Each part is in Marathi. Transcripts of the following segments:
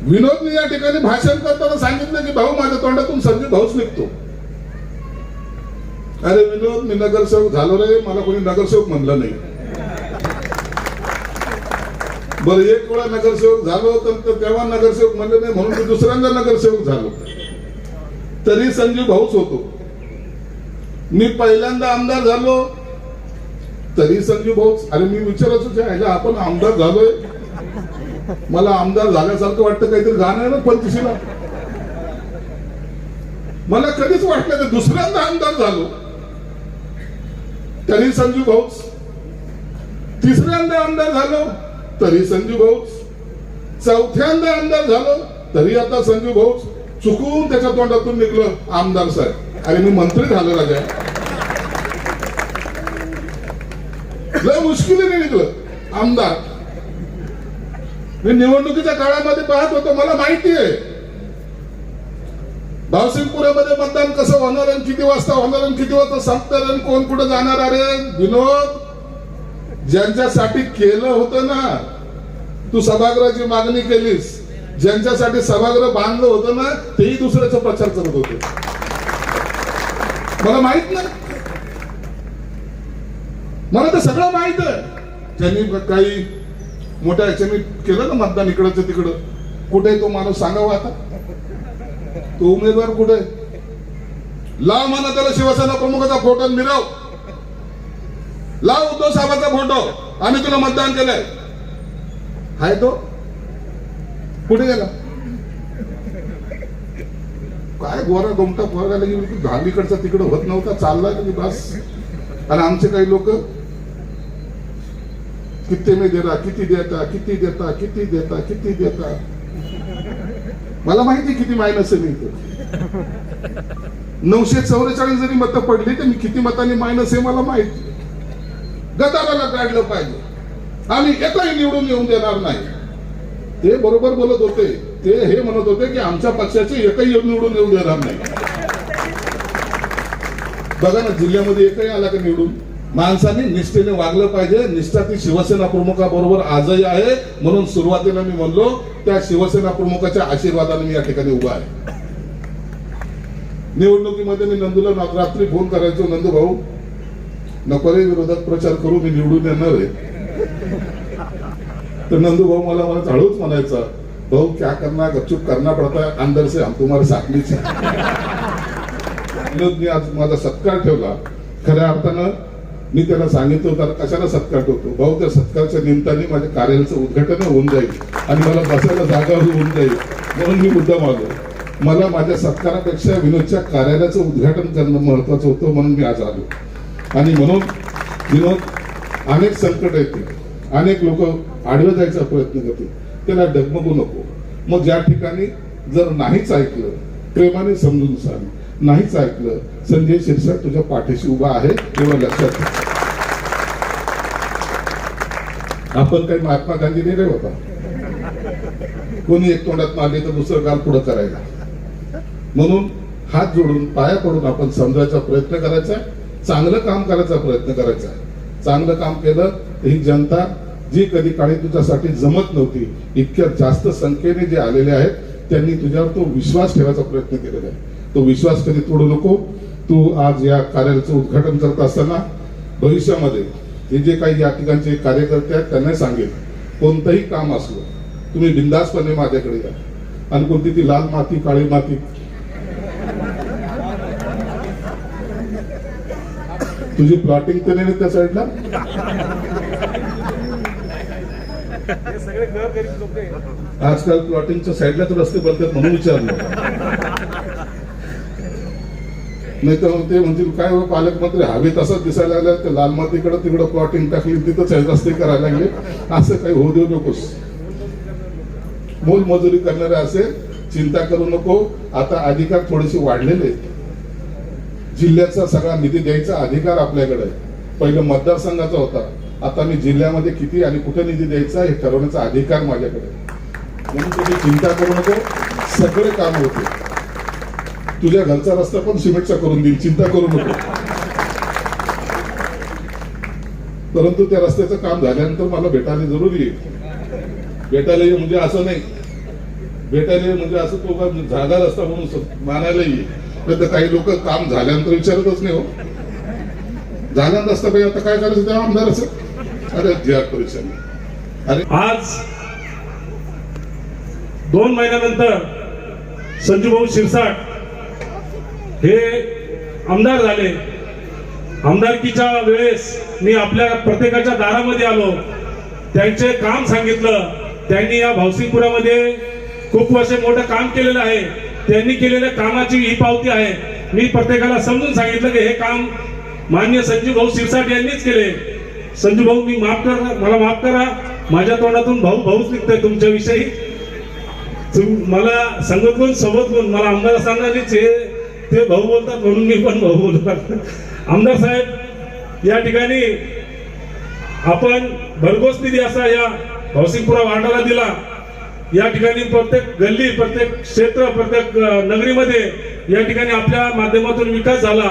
विनोदने या ठिकाणी भाषण करताना सांगितलं की भाऊ माझ्या तोंडातून संजय भाऊच निघतो. अरे विनोद, मी नगरसेवक झालो रे, मला कोणी नगरसेवक म्हणलं नाही. बरं, एक वेळा नगरसेवक झालो तर तेव्हा नगरसेवक म्हणलं नाही म्हणून मी दुसऱ्यांदा नगरसेवक झालो, तरी संजय भाऊच होतो. मी पहिल्यांदा आमदार झालो तरी संजू भाऊच. अरे मी विचारायचो ह्याला आपण आमदार झालोय, मला आमदार झाल्यासारखं वाटतं, काहीतरी गाणं आहे ना पंचशीला. मला कधीच वाटलं की दुसऱ्यांदा आमदार झालो तरी संजू भाऊच, तिसऱ्यांदा आमदार झालो तरी संजू भाऊच, चौथ्यांदा आमदार झालो तरी आता संजू भाऊच. चुकून त्याच्या तोंडातून निघलं आमदार साहेब. अरे मी मंत्री झालो राजा, लय मुश्किलीने निघलं आमदार. मी निवडणुकीच्या काळामध्ये पाहत होतो, मला माहिती आहे भावसिंगपुरामध्ये मतदान कसं होणार आणि किती वाजता होणार आणि किती वाजता संपणार आणि कोण कुठे जाणार. अरे विनोद, ज्यांच्यासाठी केलं होतं ना, तू सभागृहाची मागणी केलीस, ज्यांच्यासाठी सभागृह बांधलं होतं ना, तेही दुसऱ्याचा प्रचार करत होते. मला माहित नाही, मला तर सगळं माहित आहे. त्यांनी काही मोठ्या ह्याच्याने केलं ना मतदान इकडचं तिकडं. कुठे तो माणूस सांगावा आता, तो उमेदवार कुठे? लाव म्हणा त्याला शिवसेना प्रमुखाचा फोटो मिरव, लाव उद्धव साहेबांचा फोटो, आम्ही तुला मतदान केलंय. हाय तो कुठे गेला? काय गोरा गोमटा पोरगाला गेली, दहावीकडचा तिकडं होत नव्हता, चालला की बस. आणि आमचे काही लोक किती में दे रहा, किती देता, किती देता, किती देता, किती देता. मला माहिती किती मायनस आहे. मी 944 जरी मतं पडली तर मी किती मतांनी मायनस आहे मला माहिती. गदाराला काढलं पाहिजे, आम्ही एकही निवडून येऊन देणार नाही. ते बरोबर बोलत होते. ते हे म्हणत होते की आमच्या पक्षाचे एकही निवडून येऊन देणार नाही. बघा ना, जिल्ह्यामध्ये एकही आला का निवडून? माणसाने निष्ठेने वागलं पाहिजे. निष्ठा ती शिवसेना प्रमुखाबरोबर आजही आहे. म्हणून सुरुवातीला मी म्हणलो त्या शिवसेना प्रमुखाच्या आशीर्वादाने मी या ठिकाणी उभा आहे. निवडणुकीमध्ये मी नंदूला रात्री फोन करायचो, नंदू भाऊ नको रे विरोधात प्रचार करू, मी निवडून येणार आहे. तर नंदू भाऊ मला हळूच म्हणायचा, भाऊ क्या करना, गपचूप करना पडता है, अंदर से हम तुम्हारे साथ नहीं विनोदने आज माझा सत्कार ठेवला. खऱ्या अर्थानं मी त्याला सांगितलं होतं कशाला सत्कार ठेवतो भाऊ, त्या सत्कारच्या निमित्ताने माझ्या कार्यालयाचं उद्घाटन होऊन जाईल आणि मला बसायला जागा होऊन जाईल, म्हणून मी मुद्दाम आलो. मला माझ्या सत्कारापेक्षा विनोदच्या कार्यालयाचं उद्घाटन करणं महत्वाचं होतं, म्हणून मी आज आलो. आणि म्हणून विनोद, अनेक संकट येतील, अनेक लोक आडवे जायचा प्रयत्न करतील, त्याला डगमगू नको. मग ज्या ठिकाणी जर नाहीच ऐकलं, प्रेमाने समजून सांग, नाहीच ऐकलं, संजय शिरसाट तुझ्या पाठीशी उभा आहे तेव्हा लक्षात ठेव. आपण काही महात्मा गांधी नाही रे बाबा. कोणी एक तोंडात मारली तर दुसरं गाल पुढं करायला. म्हणून हात जोडून पाया पडून आपण समजायचा प्रयत्न करायचा, चांगलं काम करायचा प्रयत्न करायचा. चांगलं काम केलं तर ही जनता जी कधी काळी तुझ्यासाठी जमत नव्हती, इतक्या जास्त संख्येने जे आलेले आहेत त्यांनी तुझ्यावर तो विश्वास ठेवायचा प्रयत्न केलेला आहे. तो विश्वास कधी तोडू नको. तू आज या कार्यालयाचं उद्घाटन करत असताना भविष्यामध्ये हे जे काही या ठिकाणचे कार्यकर्ते आहेत त्यांना सांगेल, कोणतंही काम असलं तुम्ही बिंदासपणे माझ्याकडे या. आणि कोणती ती लाल माती, काळी माती, तुझी प्लॉटिंग तर नाही त्या साईडला? आजकाल प्लॉटिंगच्या साईडला तर रस्ते बनतात म्हणून विचारलं. नाही तर ते म्हणतील काय हो पालकमंत्री, हवे तसंच दिसायला लागलं, ते लाल मातीकडे तिकडं प्लॉटिंग टाकली, तिथंच रस्ते करायला लागले. असं काही होऊ देऊ नकोस. मोलमजुरी करणारे असेल, चिंता करू नको. आता अधिकार थोडेसे वाढलेले आहेत. जिल्ह्याचा सगळा निधी द्यायचा अधिकार आपल्याकडे आहे. पहिलं मतदारसंघाचा होता, आता मी जिल्ह्यामध्ये किती आणि कुठे निधी द्यायचा हे ठरवण्याचा अधिकार माझ्याकडे आहे. म्हणून तुम्ही चिंता करू नको, सगळे काम होते. तुझ्या घरचा रस्ता पण सिमेंटचा करून देईल, चिंता करू नको. परंतु त्या रस्त्याचं काम झाल्यानंतर मला भेटायला जरुरी आहे. भेटायला म्हणजे असं नाही भेटायला म्हणजे असं तो का जागा रस्ता म्हणून मानायला येईल. तर काही लोक काम झाल्यानंतर विचारतच नाही हो, झाल्यानंतर असतं पाहिजे आता काय करायचं त्या आमदाराचं. अरे जी परीक्षा नाही. अरे आज 2 महिन्यानंतर संजूभाऊ शिरसाट हे आमदार झाले. आमदारकीच्या वेळेस मी आपल्या प्रत्येकाच्या दारामध्ये आलो, त्यांचे काम सांगितलं. त्यांनी या भावसिंगपुरामध्ये खूप वर्ष मोठं काम केलेलं आहे. त्यांनी केलेल्या कामाची ही पावती आहे. मी प्रत्येकाला समजून सांगितलं की हे काम माननीय संजूभाऊ शिरसाट यांनीच केले. संजूभाऊ मी माफ करा, मला माफ करा, माझ्या तोंडातून भाऊ भाऊच निघतोय तुमच्याविषयी. मला संगत कोण सोबत कोण, मला आमदार असतानाच ते भाऊ बोलतात म्हणून मी पण भाऊ बोलतात. आमदार साहेब, या ठिकाणी आपण भरघोस निधी असा या भावसिंगपुरा वार्डाला दिला. या ठिकाणी प्रत्येक गल्ली, प्रत्येक क्षेत्र, प्रत्येक नगरीमध्ये या ठिकाणी आपल्या माध्यमातून विकास झाला.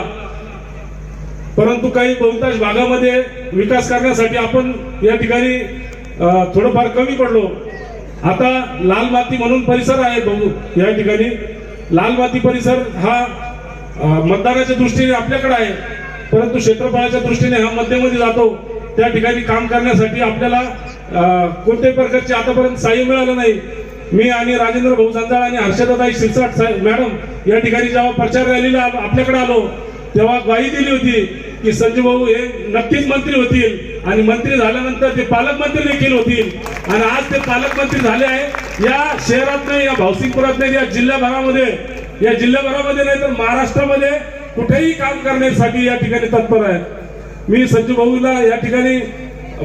परंतु काही बहुतांश भागामध्ये विकास करण्यासाठी आपण या ठिकाणी थोडंफार कमी पडलो. आता लाल माती म्हणून परिसर आहे या ठिकाणी. लाल माती परिसर हा मतदानाच्या दृष्टीने आपल्याकडे आहे, परंतु क्षेत्रफळाच्या दृष्टीने हा मध्यमध्ये जातो. त्या ठिकाणी काम करण्यासाठी आपल्याला कोणत्याही प्रकारचे आतापर्यंत सहाय्य मिळालं नाही. मी आणि राजेंद्र भाऊ जंजाळ आणि हर्षदाताई शिरसाट मॅडम या ठिकाणी जेव्हा प्रचार रॅलीला आपल्याकडे आलो तेव्हा ग्वाही दिली होती की संजू भाऊ हे नक्कीच मंत्री होतील आणि मंत्री झाल्यानंतर ते पालकमंत्री देखील होतील. आणि आज ते पालकमंत्री झाले आहे. या शहरात नाही, या भावसिंगपुरात नाही, या जिल्ह्याभरामध्ये नाही तर महाराष्ट्रामध्ये कुठेही काम करण्यासाठी या ठिकाणी तत्पर आहेत. मी संजू भाऊला या ठिकाणी,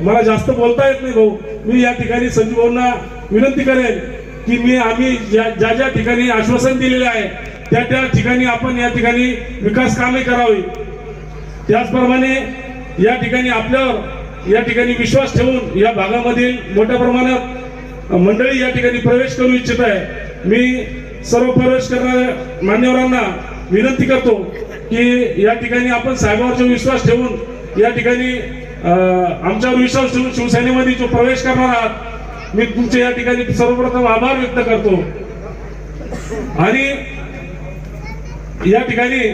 मला जास्त बोलता येत नाही भाऊ, मी या ठिकाणी संजू भाऊंना विनंती करेन की आम्ही ज्या ठिकाणी आश्वासन दिलेले आहे त्या ठिकाणी आपण या ठिकाणी विकास कामे करावी. त्याचप्रमाणे या ठिकाणी आपल्यावर या ठिकाणी विश्वास ठेवून या भागामधील मोठ्या प्रमाणात मंडळी या ठिकाणी प्रवेश करू इच्छित आहे. मी सर्व प्रवेश करणाऱ्या मान्यवरांना विनंती करतो की या ठिकाणी आपण साहेबांवर विश्वास ठेवून या ठिकाणी आमच्यावर विश्वास ठेवून शिवसेनेमध्ये जो प्रवेश करणार आहात, मी तुमचे या ठिकाणी सर्वप्रथम आभार व्यक्त करतो. आणि या ठिकाणी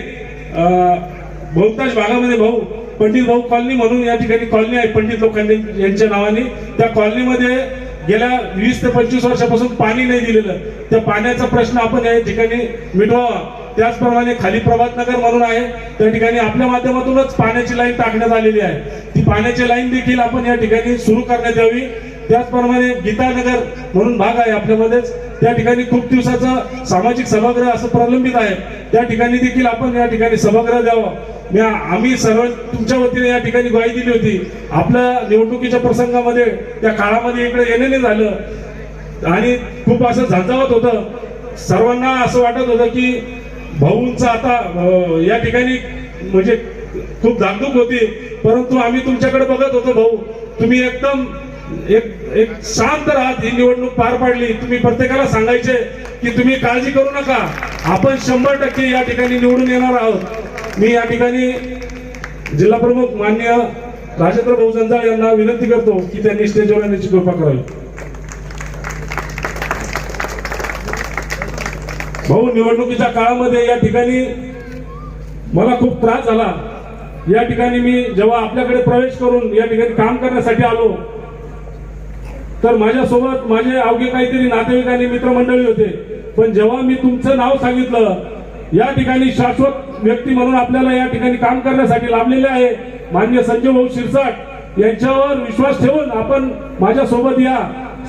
बहुतांश भागामध्ये भाऊ पंडित भाऊ कॉलनी म्हणून या ठिकाणी कॉलनी आहे पंडित लोकांनी यांच्या नावाने. त्या कॉलनीमध्ये गेल्या 20 ते 25 वर्षापासून पाणी नाही दिलेलं. त्या पाण्याचा प्रश्न आपण या ठिकाणी मिटवावा. त्याचप्रमाणे खाली प्रभात नगर म्हणून आहे, त्या ठिकाणी आपल्या माध्यमातूनच पाण्याची लाईन टाकण्यात आलेली आहे. ती पाण्याची लाईन देखील आपण या ठिकाणी सुरू करण्यात यावी. त्याचप्रमाणे गीतानगर म्हणून भाग आहे आपल्यामध्येच, त्या ठिकाणी खूप दिवसाचं सामाजिक सभागृह असं प्रलंबित आहे. त्या ठिकाणी देखील आपण या ठिकाणी सभागृह द्यावं. आम्ही सर्व तुमच्या वतीने या ठिकाणी ग्वाही दिली होती. आपल्या निवडणुकीच्या प्रसंगामध्ये त्या काळामध्ये इकडे येणे झालं आणि खूप असं झंझावत होतं. सर्वांना असं वाटत होतं की भाऊंचा आता या ठिकाणी म्हणजे खूप धाकधूक होती, परंतु आम्ही तुमच्याकडे बघत होतो भाऊ, तुम्ही एकदम एक शांत राहत ही निवडणूक पार पाडली. तुम्ही प्रत्येकाला सांगायचे की तुम्ही काळजी करू नका, आपण 100% या ठिकाणी निवडून येणार आहोत. मी या ठिकाणी जिल्हा प्रमुख माननीय राजेंद्र भाऊ जंजाळ यांना विनंती करतो की त्यांनी स्टेजवर येण्याची कृपा करावी. भाऊ, निवडणुकीच्या काळामध्ये या ठिकाणी मला खूप त्रास झाला. या ठिकाणी मी जेव्हा आपल्याकडे प्रवेश करून या ठिकाणी काम करण्यासाठी आलो तर माझ्यासोबत माझे अवघे काहीतरी नातेवाईक आणि मित्रमंडळी होते. पण जेव्हा मी तुमचं नाव सांगितलं, या ठिकाणी शाश्वत व्यक्ती म्हणून आपल्याला या ठिकाणी काम करण्यासाठी लाभलेले आहे माननीय संजय भाऊ शिरसाट, यांच्यावर विश्वास ठेवून आपण माझ्यासोबत या,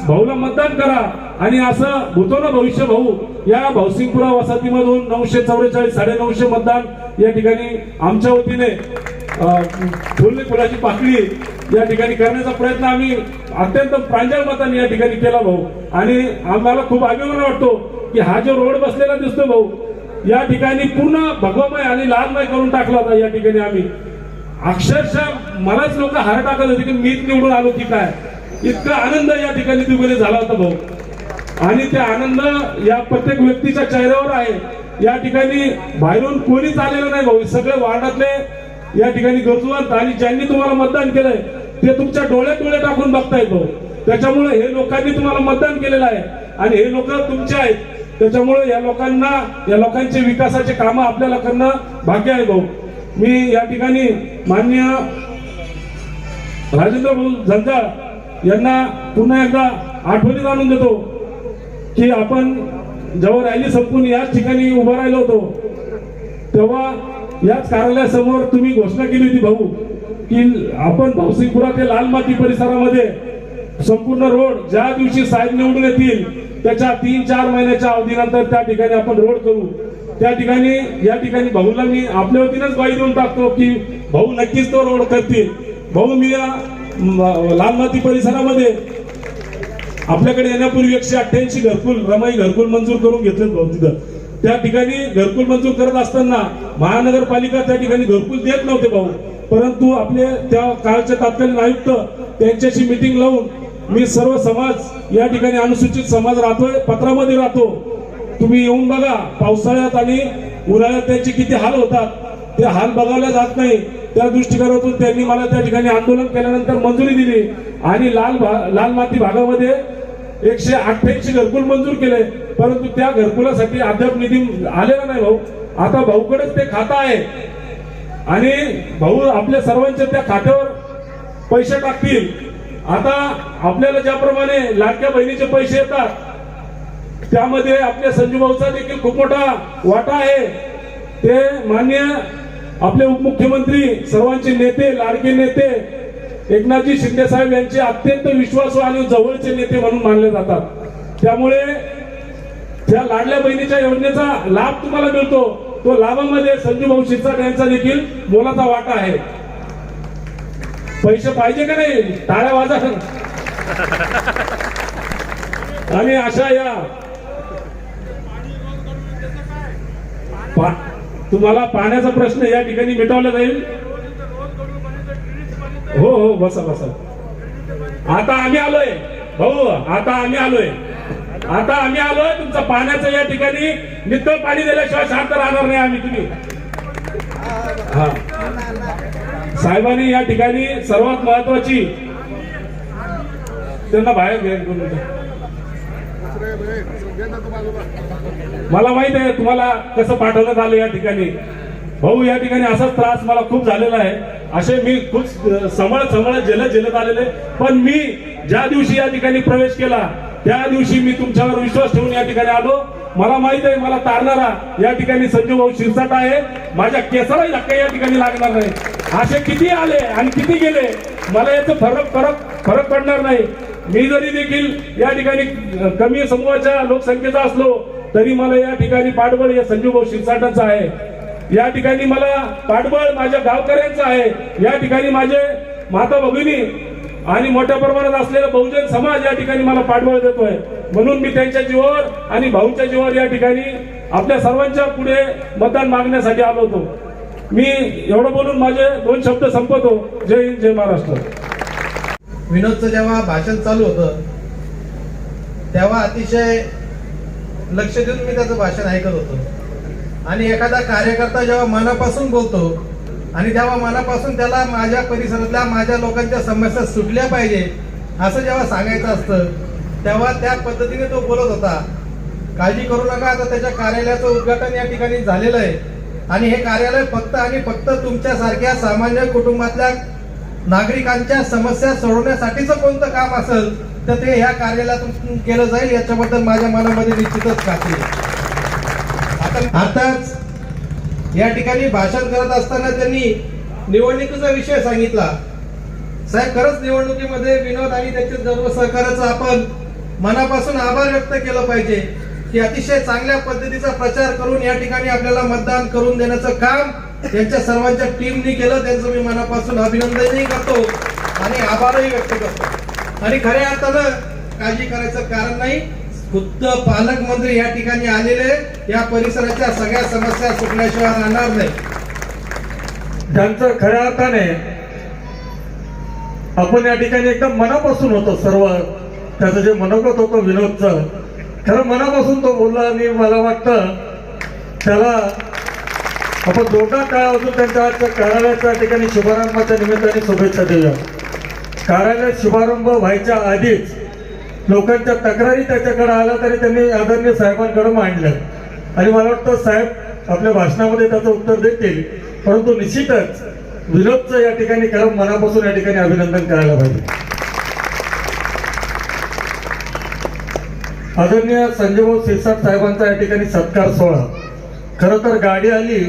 भाऊला मतदान करा. आणि असं होतो ना भविष्य भाऊ, या भावसिंगपुरा वसाहतीमधून 944 950 मतदान या ठिकाणी आमच्या वतीने फुलने फुलाची पाकळी या ठिकाणी करण्याचा प्रयत्न आम्ही अत्यंत प्रांजळ मताने या ठिकाणी केला भाऊ. आणि आम्हाला खूप अभिमान वाटतो की हा जो रोड बसलेला दिसतो भाऊ, या ठिकाणी पूर्ण भगवामय आणि लालमय करून टाकला होता. या ठिकाणी आम्ही अक्षरशः मलाच लोक हार टाकत होते की मीच निवडून आलो की काय, इतका आनंद या ठिकाणी दुबईला झाला होता भाऊ. आणि त्या आनंद या प्रत्येक व्यक्तीच्या चेहऱ्यावर आहे. या ठिकाणी बाहेरून कोणीच आलेलं नाही भाऊ, सगळे वार्डातले या ठिकाणी गरजूवंत आणि ज्यांनी तुम्हाला मतदान केलंय ते तुमच्या डोळे टाकून बघतायत भाऊ. त्याच्यामुळे हे लोकांनी तुम्हाला मतदान केलेलं आहे. आणि हे लोक तुमचे आहेत. त्याच्यामुळे या लोकांचे विकासाचे कामं आपल्याला करणं भाग्य आहे भाऊ. मी या ठिकाणी माननीय राजेंद्र भाऊ झंजाळ यांना पुन्हा एकदा आठवणीत आणून देतो की आपण जेव्हा रॅली संपून याच ठिकाणी उभं राहिलो होतो तेव्हा याच कार्यालयासमोर तुम्ही घोषणा केली होती भाऊ की आपण भाऊसिंगपुरा ते लाल माती परिसरामध्ये संपूर्ण रोड ज्या दिवशी साहेब निवडून येतील त्याच्या 3-4 महिन्याच्या अवधीनंतर त्या ठिकाणी आपण रोड करू. त्या ठिकाणी या ठिकाणी भाऊला मी आपल्या वतीनंच ग्वाही देऊन टाकतो की भाऊ नक्कीच तो रोड करतील. भाऊ मी या लाल माती परिसरामध्ये आपल्याकडे येण्यापूर्वी 188 घरकुल रमाई घरकुल मंजूर करून घेतलेत भाऊ. तिथं त्या ठिकाणी घरकुल मंजूर करत असताना महानगरपालिका त्या ठिकाणी घरकुल देत नव्हते भाऊ, परंतु आपले त्या काळचे तत्कालीन आयुक्त त्यांच्याशी मिटिंग लावून मी सर्व समाज या ठिकाणी अनुसूचित समाज राहतोय, पत्रामध्ये राहतो, तुम्ही येऊन बघा पावसाळ्यात आणि उन्हाळ्यात त्यांचे किती हाल होतात, ते हाल बघायला जात नाही. त्या दृष्टिकोनातून त्यांनी मला त्या ठिकाणी आंदोलन केल्यानंतर मंजुरी दिली आणि लाल माती भागामध्ये 188 घरकुल मंजूर केले. परंतु त्या घरकुलासाठी अद्याप निधी आलेला नाही भाऊ. आता भाऊकडेच ते खातं आहे आणि भाऊ आपल्या सर्वांच्या त्या खात्यावर पैसे टाकतील. आता आपल्याला ज्याप्रमाणे लाडक्या बहिणीचे पैसे येतात त्यामध्ये आपल्या संजू भाऊचा देखील खूप मोठा वाटा आहे. ते माननीय आपले उपमुख्यमंत्री सर्वांचे नेते लाडके नेते एकनाथजी शिंदे साहेब यांचे अत्यंत विश्वासू आणि जवळचे नेते म्हणून मानले जातात. त्यामुळे त्या लाडल्या बहिणीच्या योजनेचा लाभ तुम्हाला मिळतो. तो लाभामध्ये संजू भाऊ शिरसाट यांचा देखील मोलाचा वाटा आहे. पैसे पाहिजे का नाही? टाळ्या वाजा. आणि अशा या तुम्हाला पाण्याचा प्रश्न या ठिकाणी मिटवला जाईल. हो हो बसा बसा. आता आम्ही आलोय भाऊ, आता आम्ही आलोय तुमचं पाण्याचं या ठिकाणी नित्य पाणी दिल्याशिवाय शांत राहणार नाही आम्ही. तुम्ही हा साहेबांनी या ठिकाणी सर्वात महत्वाची त्यांना बाहेर घ्या. मला माहित आहे तुम्हाला कसं पाठवण्यात आलं या ठिकाणी. भाऊ या ठिकाणी असाच त्रास मला खूप झालेला आहे. असे मी खूप समळ झेलत आलेले, पण मी ज्या दिवशी या ठिकाणी प्रवेश केला त्या दिवशी मी तुमच्यावर विश्वास ठेवून या ठिकाणी आलो. मला माहित आहे मला तारणारा या ठिकाणी संजू भाऊ शिरसाट आहे. माझ्या केसालाही धक्का या ठिकाणी लागणार नाही. असे किती आले आणि किती गेले मला याचं फरक पडणार नाही. मी जरी देखील या ठिकाणी कमी समूहाच्या लोकसंख्येचा असलो तरी मला या ठिकाणी पाठबळ या संजू भाऊ शिरसाटांचं आहे. या ठिकाणी मला पाठबळ माझ्या गावकऱ्यांचं आहे. या ठिकाणी माझे माता भगिनी आणि मोठ्या प्रमाणात असलेला बहुजन समाज या ठिकाणी मला पाठबळ देतोय. म्हणून मी त्यांच्या जीवावर आणि भाऊच्या जीवावर या ठिकाणी आपल्या सर्वांच्या पुढे मतदान मागण्यासाठी आलो होतो. मी एवढं बोलून माझे 2 शब्द संपवतो. जय हिंद, जय महाराष्ट्र. विनोदचं जेव्हा भाषण चालू होतं तेव्हा अतिशय लक्ष देऊन मी त्याचं भाषण ऐकत होतो. आणि एखादा कार्यकर्ता जेव्हा मनापासून बोलतो आणि जेव्हा मनापासून त्याला माझ्या परिसरातल्या माझ्या लोकांच्या समस्या सुटल्या पाहिजे असं जेव्हा सांगायचं असतं तेव्हा त्या पद्धतीने तो बोलत होता. काळजी करू नका, आता त्याच्या कार्यालयाचं उद्घाटन या ठिकाणी झालेलं आहे आणि हे कार्यालय फक्त आणि फक्त तुमच्यासारख्या सामान्य कुटुंबातल्या नागरिकांच्या समस्या सोडवण्यासाठीच कोणतं काम असेल तर ते ह्या कार्यालयातून केलं जाईल याच्याबद्दल माझ्या मनामध्ये निश्चितच खात्री आहे. आताच या ठिकाणी भाषण करत असताना त्यांनी निवडणुकीचा विषय सांगितला. साहेब खरंच निवडणुकीमध्ये विनोद आणि त्याचे सर्व सहकार्याचा आपण मनापासून आभार व्यक्त केलं पाहिजे की अतिशय चांगल्या पद्धतीचा प्रचार करून या ठिकाणी आपल्याला मतदान करून देण्याचं काम त्यांच्या सर्वांच्या टीमनी केलं. त्यांचं मी मनापासून अभिनंदनही करतो आणि आभारही व्यक्त करतो. आणि खऱ्या अर्थानं काळजी करायचं कारण नाही, खुद्द पालकमंत्री या ठिकाणी आलेले या परिसराच्या सगळ्या समस्या सुटल्याशिवाय राहणार नाही. त्यांचं खऱ्या अर्थाने आपण या ठिकाणी एकदम मनापासून होतो सर्व. त्याचं जे मनोगत होतं विनोदचं खरं मनापासून तो बोलला आणि मला वाटतं त्याला आपण जोरदार टाळ्या वाजवून त्यांच्या आजच्या कार्यालयाच्या ठिकाणी शुभारंभाच्या निमित्ताने शुभेच्छा देऊया. कार्यालय शुभारंभ व्हायच्या आधीच लोकांच्या तक्रारी त्याच्याकडे आल्या तरी त्यांनी आदरणीय साहेबांकडे मांडल्या आणि मला वाटतं साहेब आपल्या भाषणामध्ये त्याचं उत्तर देतील. परंतु निश्चितच विनोदचं या ठिकाणी खरं मनापासून या ठिकाणी अभिनंदन करायला पाहिजे. आदरणीय संजय भाऊ शिरसाट साहेबांचा या ठिकाणी सत्कार सोहळा. खरं तर गाडी आली,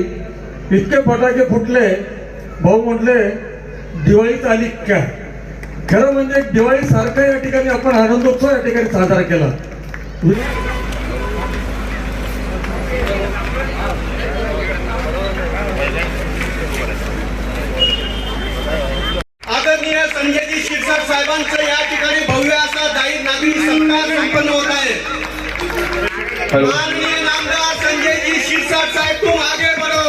इतके फटाके फुटले, भाऊ म्हटले दिवाळीच आली काय. खरं म्हणजे दिवाळी सारखं या ठिकाणी आपण आनंदोत्सव या ठिकाणी साजरा केला. आदरणीय संजयजी शिरसाट साहेबांचं या ठिकाणी भव्य असा जाहीर नागरिक सत्कार संपन्न होत आहे. माननीय नामदार संजयजी शिरसाट साहेब तुम आगे बढ़ो.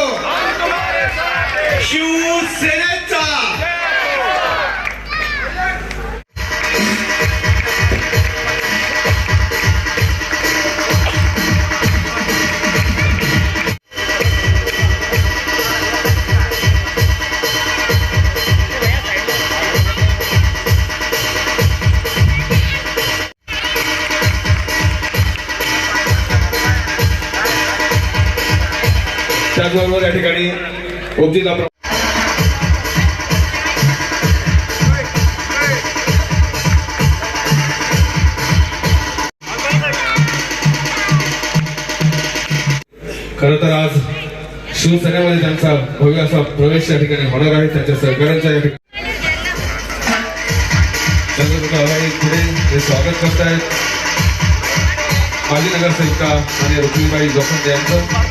शिवसेनेचा त्याचबरोबर या ठिकाणी उपजिल्हा खरं तर आज शिवसेनेमध्ये त्यांचा भव्य असा प्रवेश या ठिकाणी होणार आहे. त्यांच्या सहकार्यांच्या या ठिकाणी पुढे हे स्वागत करत आहेत माजी नगरसेविका आणि रुक्मिणीबाई जोखंडे यांचं.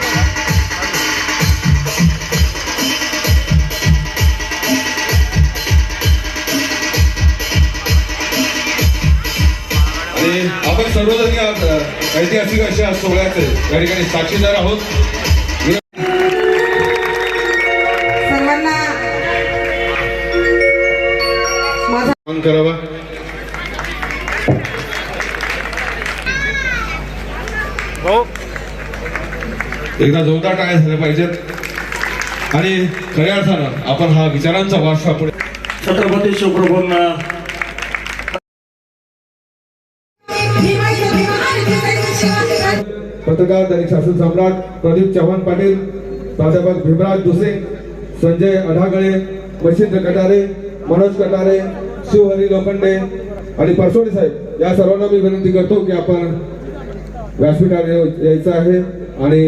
आणि आपण सर्वजण या ऐतिहासिक अशा सोहळ्याचे या ठिकाणी साक्षीदार आहोत. सर्वांना माझा मान करावा. एकदा जोरदार टाळ्या झाल्या पाहिजेत आणि खऱ्या अर्थानं आपण हा विचारांचा वारसा पुढे छत्रपती शिवप्रभूंना पत्रकार दैनिक शासन सम्राट प्रदीप चव्हाण पाटील, प्राध्यापक भीमराज दुसे, संजय अढागळे, मच्छिंद्र कटारे, मनोज कटारे, शिवहरी लोखंडे आणि परसोडे साहेब या सर्वांना मी विनंती करतो की आपण व्यासपीठावर यायचं आहे आणि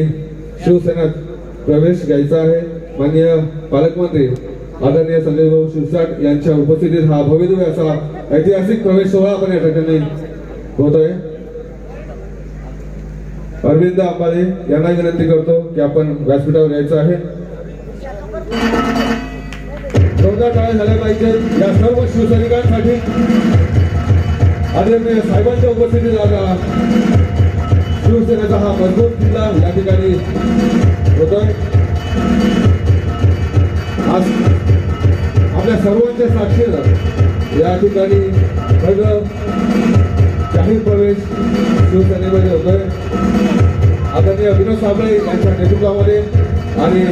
शिवसेनेत प्रवेश घ्यायचा आहे. माननीय पालकमंत्री आदरणीय संजय भाऊ शिरसाट यांच्या उपस्थितीत हा भव्यदिव्य असा ऐतिहासिक प्रवेश सोहळा आपण या ठिकाणी होतोय. अरविंद अंबाले यांना विनंती करतो की आपण व्यासपीठावर यायचं आहे. जोरदार टाळ्या झाल्या पाहिजेत या सर्व शिवसैनिकांसाठी. आदरणीय साहेबांच्या उपस्थितीत आता शिवसेनेचा हा मजबूत किल्ला या ठिकाणी होतोय. आज आपल्या सर्वांच्या साक्षीदार या ठिकाणी सगळं जाहीर प्रवेश शिवसेनेमध्ये होतोय. आदरणीय विनोद साबळे यांच्या नेतृत्वामध्ये आणि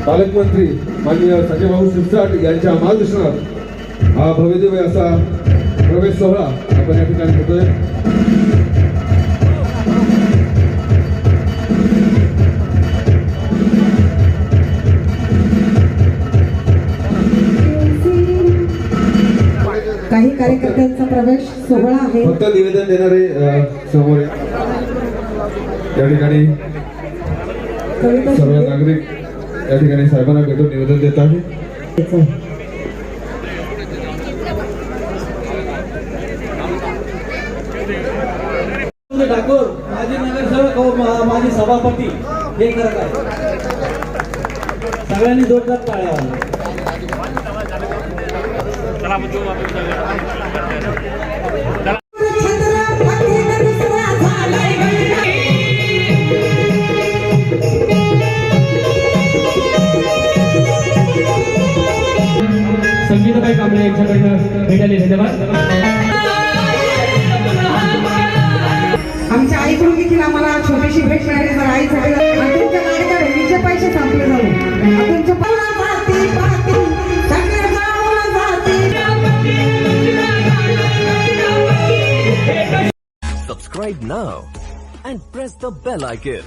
पालकमंत्री माननीय संजय भाऊ शिरसाट यांच्या मार्गदर्शनात हा भव्यदिव्य असा प्रवेश सोहळा आपण या ठिकाणी होतोय. काही कार्यकर्त्यांचा प्रवेश सोहळा आहे. फक्त निवेदन देणारे समोर या ठिकाणी सर्व नागरिक या ठिकाणी साहेबांना भेटून निवेदन देत आहे. ठाकूर माजी नगरसेवक व माजी सभापती हे करत आहे. सगळ्यांनी जोरदार टाळ्या वाजवा. संगीताबाई कांबळे यांच्याकडनं भेटायला धन्यवाद. आमच्या आईकडून देखील आम्हाला छोटीशी भेट मिळाली. तर आईसाठी तुमच्या लाडक्या बहिणीचे पैसे संपले झाले. Subscribe now and press the bell icon.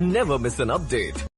Never miss an update.